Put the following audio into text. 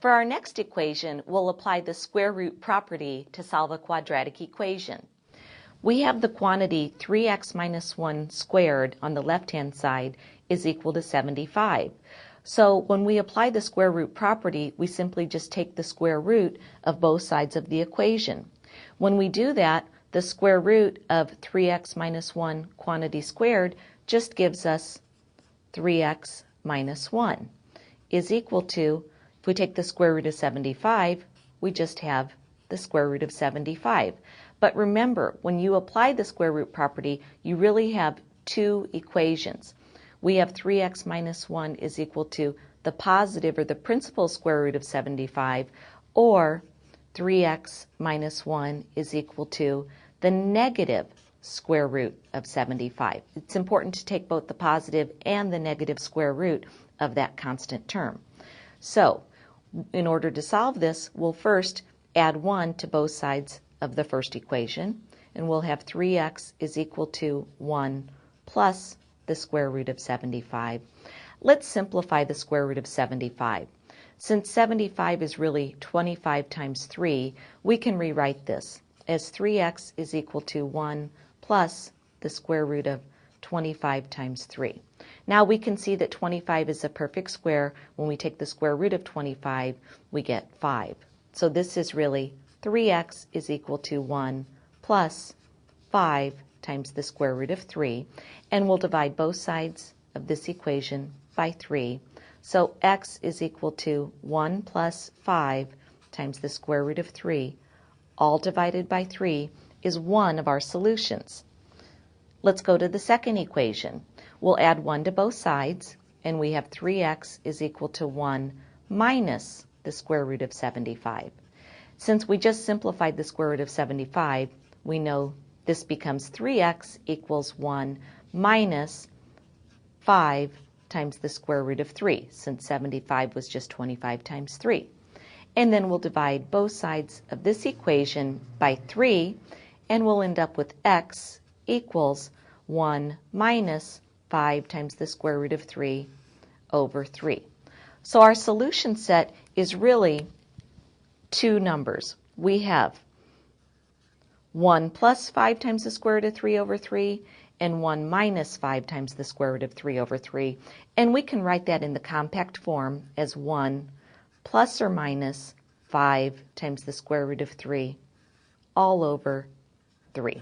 For our next equation, we'll apply the square root property to solve a quadratic equation. We have the quantity 3x minus 1 squared on the left-hand side is equal to 75. So when we apply the square root property, we simply just take the square root of both sides of the equation. When we do that, the square root of 3x minus 1 quantity squared just gives us 3x minus 1 is equal to, if we take the square root of 75, we just have the square root of 75. But remember, when you apply the square root property, you really have two equations. We have 3x minus 1 is equal to the positive or the principal square root of 75, or 3x minus 1 is equal to the negative square root of 75. It's important to take both the positive and the negative square root of that constant term. So, in order to solve this, we'll first add 1 to both sides of the first equation, and we'll have 3x is equal to 1 plus the square root of 75. Let's simplify the square root of 75. Since 75 is really 25 times 3, we can rewrite this as 3x is equal to 1 plus the square root of 25 times 3. Now we can see that 25 is a perfect square. When we take the square root of 25, we get 5. So this is really 3x is equal to 1 plus 5 times the square root of 3. And we'll divide both sides of this equation by 3. So x is equal to 1 plus 5 times the square root of 3, all divided by 3, is one of our solutions. Let's go to the second equation. We'll add 1 to both sides, and we have 3x is equal to 1 minus the square root of 75. Since we just simplified the square root of 75, we know this becomes 3x equals 1 minus 5 times the square root of 3, since 75 was just 25 times 3. And then we'll divide both sides of this equation by 3, and we'll end up with x equals 1 minus 5 times the square root of 3 over 3. So our solution set is really two numbers. We have 1 plus 5 times the square root of 3 over 3, and 1 minus 5 times the square root of 3 over 3. And we can write that in the compact form as 1 plus or minus 5 times the square root of 3 all over 3.